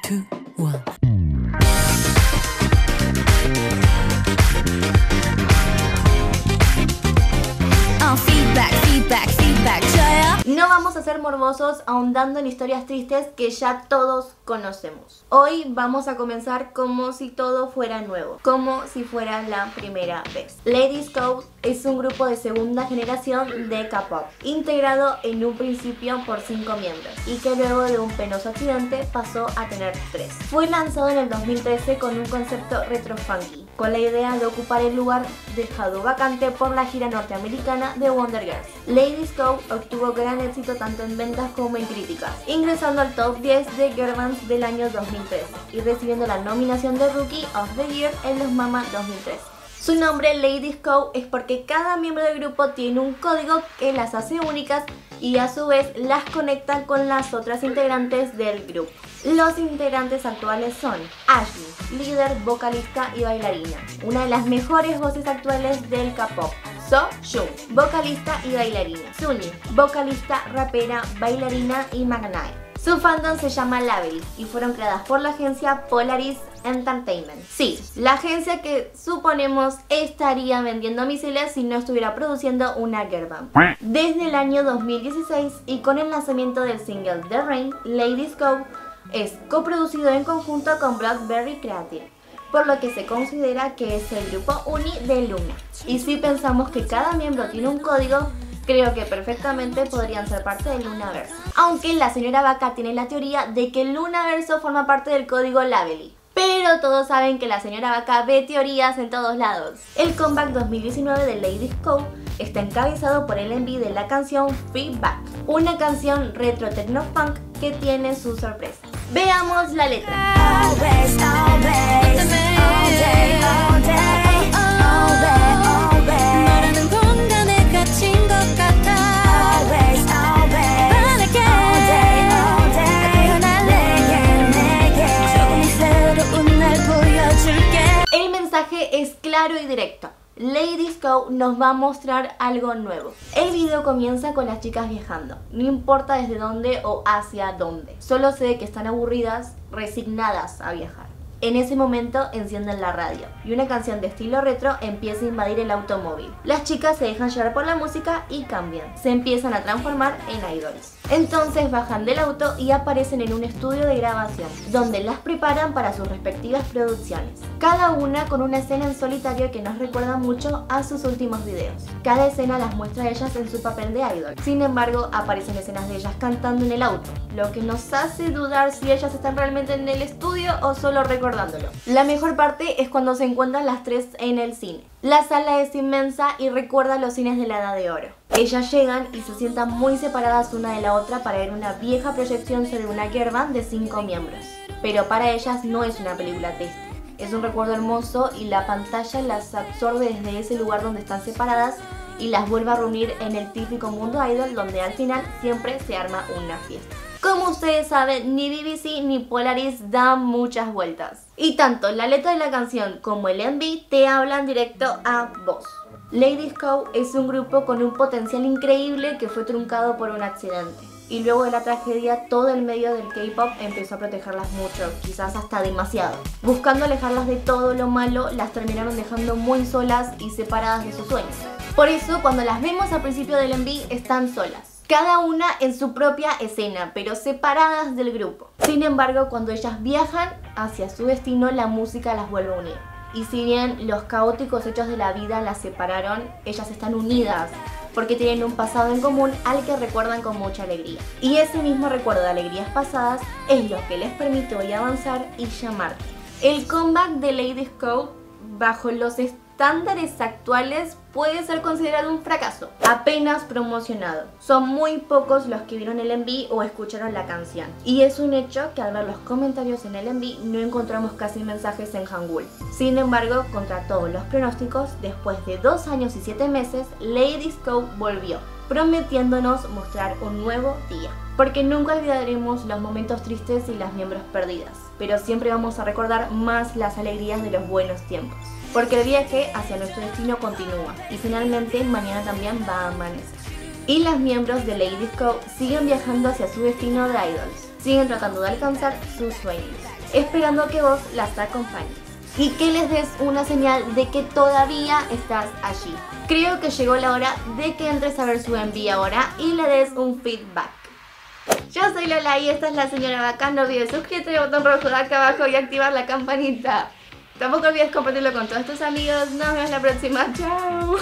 2, 1. Feedback, no vamos a ser morbosos ahondando en historias tristes que ya todos conocemos. Hoy vamos a comenzar como si todo fuera nuevo, como si fuera la primera vez. Ladies Code es un grupo de segunda generación de K-pop, integrado en un principio por 5 miembros y que luego de un penoso accidente pasó a tener 3. Fue lanzado en el 2013 con un concepto retro funky, con la idea de ocupar el lugar dejado vacante por la gira norteamericana de Wonder Girls. Ladies Code obtuvo gran éxito tanto en ventas como en críticas, ingresando al top 10 de girl bands del año 2013 y recibiendo la nominación de Rookie of the Year en los MAMA 2013. Su nombre Ladies Code es porque cada miembro del grupo tiene un código que las hace únicas y a su vez las conecta con las otras integrantes del grupo. Los integrantes actuales son Ashley, líder, vocalista y bailarina, una de las mejores voces actuales del K-pop. So-Jung, vocalista y bailarina. Sunny, vocalista, rapera, bailarina y Magnite. Su fandom se llama Label y fueron creadas por la agencia Polaris Entertainment. Sí, la agencia que suponemos estaría vendiendo misiles si no estuviera produciendo una girl band. Desde el año 2016 y con el lanzamiento del single The Rain, Ladies Code es coproducido en conjunto con Blackberry Creative, por lo que se considera que es el grupo uni de Luna. Y si pensamos que cada miembro tiene un código, creo que perfectamente podrían ser parte del Lunaverso. Aunque la señora Vaca tiene la teoría de que el Lunaverso forma parte del código Labely. Pero todos saben que la señora Vaca ve teorías en todos lados. El comeback 2019 de Ladies Code está encabezado por el MV de la canción Feedback, una canción retro techno funk que tiene sus sorpresas. Veamos la letra. El mensaje es claro y directo. Ladies Code nos va a mostrar algo nuevo. El video comienza con las chicas viajando, no importa desde dónde o hacia dónde. Solo sé que están aburridas, resignadas a viajar. En ese momento encienden la radio y una canción de estilo retro empieza a invadir el automóvil. Las chicas se dejan llevar por la música y cambian. Se empiezan a transformar en idols. Entonces bajan del auto y aparecen en un estudio de grabación, donde las preparan para sus respectivas producciones. Cada una con una escena en solitario que nos recuerda mucho a sus últimos videos. Cada escena las muestra a ellas en su papel de idol. Sin embargo, aparecen escenas de ellas cantando en el auto, lo que nos hace dudar si ellas están realmente en el estudio o solo recordándolo. La mejor parte es cuando se encuentran las tres en el cine. La sala es inmensa y recuerda los cines de la Edad de Oro. Ellas llegan y se sientan muy separadas una de la otra para ver una vieja proyección sobre una girl band de 5 miembros. Pero para ellas no es una película triste. Es un recuerdo hermoso y la pantalla las absorbe desde ese lugar donde están separadas y las vuelve a reunir en el típico mundo idol donde al final siempre se arma una fiesta. Como ustedes saben, ni BBC ni Polaris dan muchas vueltas. Y tanto la letra de la canción como el MV te hablan directo a vos. Ladies Code es un grupo con un potencial increíble que fue truncado por un accidente. Y luego de la tragedia, todo el medio del K-pop empezó a protegerlas mucho, quizás hasta demasiado. Buscando alejarlas de todo lo malo, las terminaron dejando muy solas y separadas de sus sueños. Por eso, cuando las vemos al principio del MV, están solas. Cada una en su propia escena, pero separadas del grupo. Sin embargo, cuando ellas viajan hacia su destino, la música las vuelve a unir. Y si bien los caóticos hechos de la vida las separaron, ellas están unidas porque tienen un pasado en común al que recuerdan con mucha alegría. Y ese mismo recuerdo de alegrías pasadas es lo que les permitió hoy avanzar y llamar. El comeback de Ladies Code, bajo los estándares actuales, puede ser considerado un fracaso, apenas promocionado. Son muy pocos los que vieron el MV o escucharon la canción. Y es un hecho que al ver los comentarios en el MV no encontramos casi mensajes en Hangul. Sin embargo, contra todos los pronósticos, después de 2 años y 7 meses, Ladies Code volvió, prometiéndonos mostrar un nuevo día. Porque nunca olvidaremos los momentos tristes y las miembros perdidas, pero siempre vamos a recordar más las alegrías de los buenos tiempos. Porque el viaje hacia nuestro destino continúa y finalmente mañana también va a amanecer. Y las miembros de Ladies Code siguen viajando hacia su destino de idols, siguen tratando de alcanzar sus sueños. esperando que vos las acompañes y que les des una señal de que todavía estás allí. Creo que llegó la hora de que entres a ver su envío ahora y le des un feedback. Yo soy Lola y esta es la señora Bacán. No olvides suscribirte al botón rojo de acá abajo y activar la campanita. Tampoco olvides compartirlo con todos tus amigos. Nos vemos la próxima. Chao.